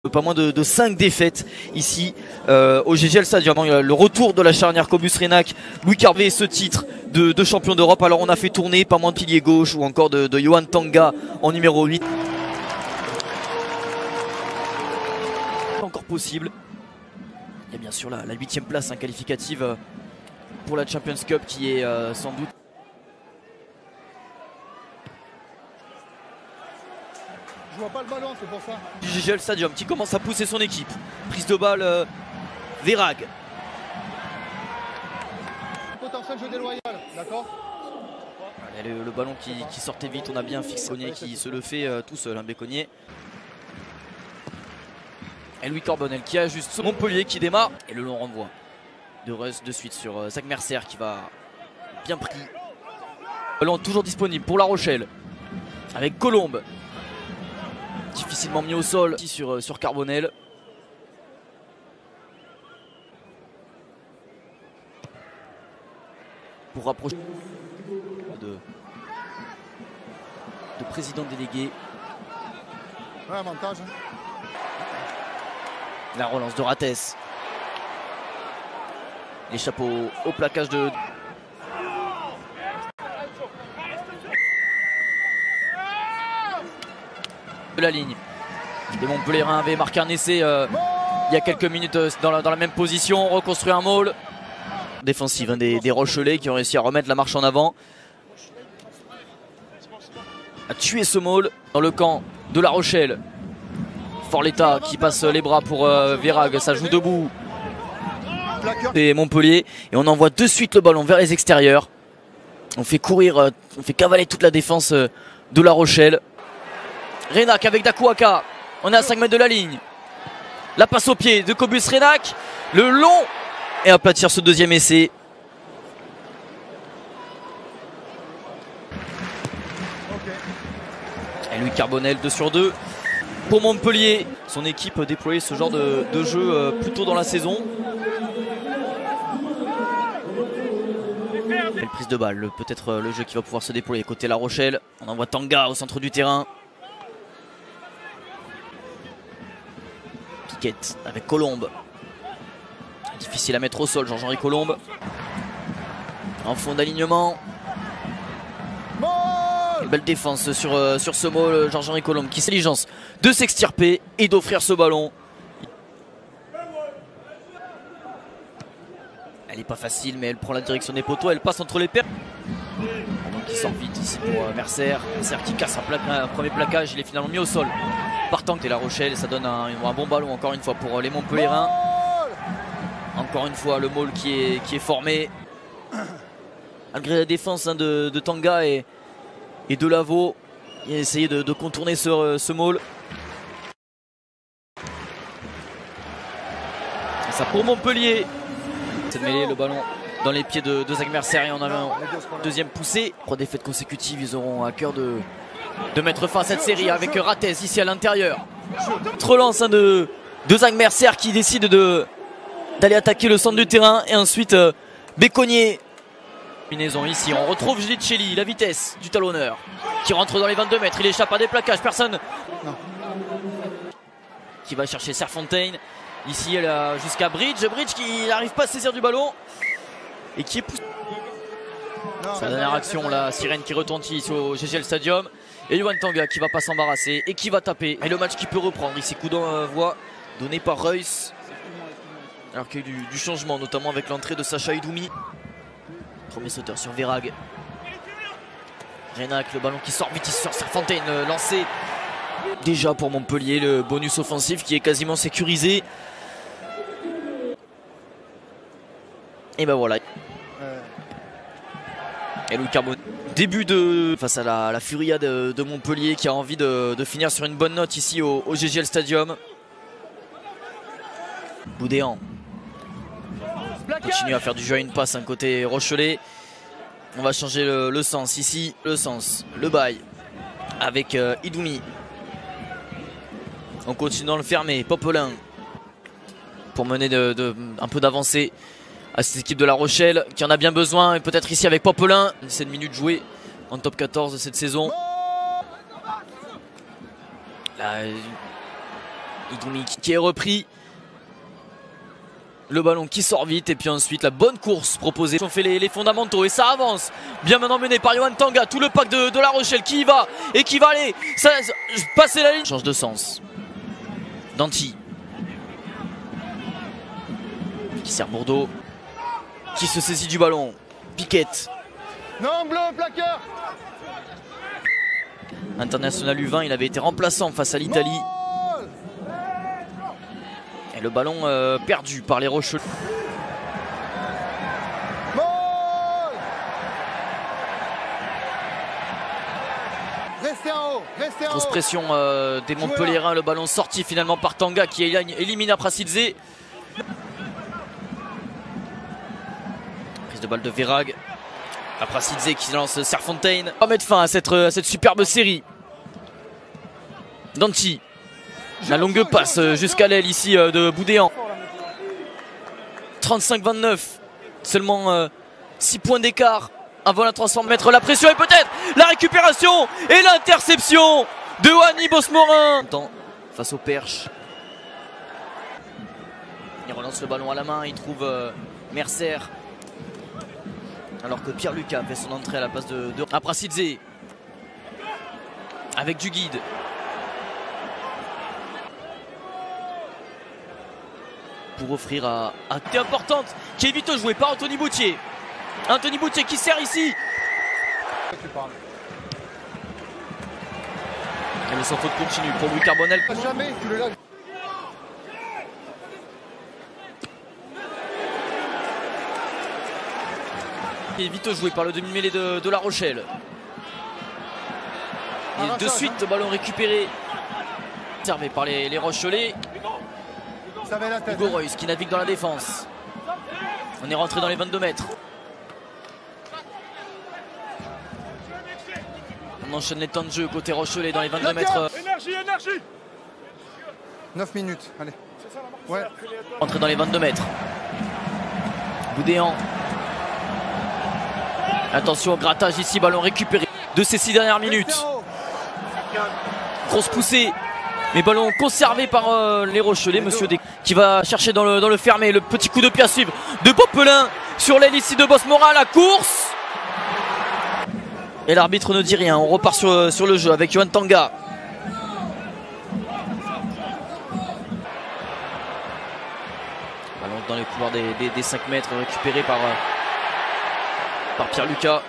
Pas moins de 5 défaites ici au GGL Stadium. Le retour de la charnière Cobus-Renac, Louis Carbet, ce titre de champion d'Europe. Alors on a fait tourner pas moins de pilier gauche ou encore de Johan Tanga en numéro 8. Encore possible. Il y a bien sûr la 8e place qualificative pour la Champions Cup qui est sans doute. Je vois pas le ballon, c'est pour ça. Du GGL Stadium qui commence à pousser son équipe. Prise de balle, Verag. Potentiel jeu déloyal, d'accord. Le ballon qui sortait vite, on a bien fixé. Béconnier qui se le fait tout seul, Béconnier. Et Louis Corbonel qui ajuste Montpellier qui démarre. Et le long renvoi de Reus de suite sur Zach Mercer qui va bien pris. Ballon toujours disponible pour La Rochelle. Avec Colombe. Difficilement mis au sol sur Carbonel. Pour rapprocher de président délégué. Ouais, avantage. La relance de Rates. L'échappe au plaquage de la ligne. Les Montpellierins avaient marqué un essai il y a quelques minutes dans la même position. Reconstruit un maul. Défensive des Rochelais qui ont réussi à remettre la marche en avant. A tué ce maul dans le camp de La Rochelle. Forletta qui passe les bras pour Verag. Ça joue debout. Et Montpellier. Et on envoie de suite le ballon vers les extérieurs. On fait courir, on fait cavaler toute la défense de La Rochelle. Renac avec Dakuaka. On est à 5 mètres de la ligne. La passe au pied de Cobus-Renac. Le long. Et aplatir ce deuxième essai. Et Louis Carbonel 2 sur 2. Pour Montpellier, son équipe a déployé ce genre de jeu plus tôt dans la saison. Belle prise de balle, peut-être le jeu qui va pouvoir se déployer côté La Rochelle. On envoie Tanga au centre du terrain. Piquette avec Colombe. Difficile à mettre au sol, Jean-Henri Colombe. En fond d'alignement. Une belle défense sur ce mot, Jean-Henri Colombe qui s'intelligence de s'extirper et d'offrir ce ballon. Elle n'est pas facile, mais elle prend la direction des poteaux, elle passe entre les paires. Donc il sort vite ici pour Mercer. Mercer qui casse un premier plaquage, il est finalement mis au sol. Partant que La Rochelle, ça donne un bon ballon encore une fois pour les Montpellierins. Encore une fois le maul qui est formé. Malgré la défense de Tanga et de Lavaux, il a essayé de contourner ce maul. Et ça pour Montpellier. C'est de mêler le ballon dans les pieds de Zach Mercer et on a un deuxième poussé. 3 défaites consécutives, ils auront à cœur de mettre fin à cette série avec Rates ici à l'intérieur. Relance de Zach Mercer qui décide d'aller attaquer le centre du terrain et ensuite Béconnier. Combinaison ici, on retrouve Gilicelli, la vitesse du talonneur qui rentre dans les 22 mètres, il échappe à des plaquages, personne qui va chercher Serfontaine. Ici elle a jusqu'à Bridge qui n'arrive pas à saisir du ballon et qui est poussé. Sa dernière action, la sirène qui retentit ici au GGL Stadium. Et Johan Tanga qui va pas s'embarrasser et qui va taper. Et le match qui peut reprendre ici, coup d'envoi donné par Reus. Alors qu'il y a eu du changement, notamment avec l'entrée de Sacha Idoumi. Premier sauteur sur Verag. Renac, le ballon qui sort vite sur Serfontaine, lancé déjà pour Montpellier, le bonus offensif qui est quasiment sécurisé. Et ben voilà. Et Louis Carbonel, début face à la furia de Montpellier qui a envie de finir sur une bonne note ici au GGL Stadium. Boudéan continue à faire du jeu à une passe côté Rochelais. On va changer le sens ici, le bail avec Idoumi. On continue dans le fermé, Popelin pour mener un peu d'avancée à cette équipe de La Rochelle qui en a bien besoin, et peut-être ici avec Popelin. 17 minutes jouées en top 14 de cette saison. Là, Idoumi qui est repris. Le ballon qui sort vite et puis ensuite la bonne course proposée. On fait les fondamentaux et ça avance. Bien maintenant mené par Yohan Tanga. Tout le pack de La Rochelle qui y va et qui va aller passer la ligne. Change de sens. Danti. Qui sert Bourdeau. Qui se saisit du ballon. Piquette. Non, bleu, plaqueur. International U20, il avait été remplaçant face à l'Italie. Et le ballon perdu par les Rochelais. Restez en haut, restez en haut. Grosse pression des Montpelliérains, le ballon sorti finalement par Tanga qui élimine Prasidze. Prise de balle de Verag. Prasidze qui lance Serfontaine. On va mettre fin à cette superbe série. Danti. La longue passe jusqu'à l'aile ici de Boudéan. 35-29. Seulement 6 points d'écart avant la transformation. Mettre la pression et peut-être la récupération et l'interception de Wani Bosmorin. Face au Perche. Il relance le ballon à la main. Il trouve Mercer. Alors que Pierre Lucas fait son entrée à la place de Prasidze. Avec du guide. Pour offrir à importante qui est vite jouée par Anthony Boutier. Anthony Boutier qui sert ici. Et le sans faute continue pour Louis Carbonel. Jamais tu le lâches. Qui est vite joué par le demi-mêlée de La Rochelle. Et de suite, ballon récupéré. Servé par les Rochelais. Hugo Reus qui navigue dans la défense. On est rentré dans les 22 mètres. On enchaîne les temps de jeu côté Rochelais dans les 22 mètres. Énergie 9 minutes, allez. Ouais. Rentré dans les 22 mètres. Boudéan. Attention au grattage ici, ballon récupéré de ces 6 dernières minutes. Grosse poussée. Mais ballon conservé par les Rochelais, monsieur D qui va chercher dans le fermé. Le petit coup de pied à suivre de Popelin sur l'aile ici de Bosmora. La course. Et l'arbitre ne dit rien. On repart sur le jeu avec Yohan Tanga. Ballon dans les couloirs des 5 mètres récupéré par Pierre Lucas.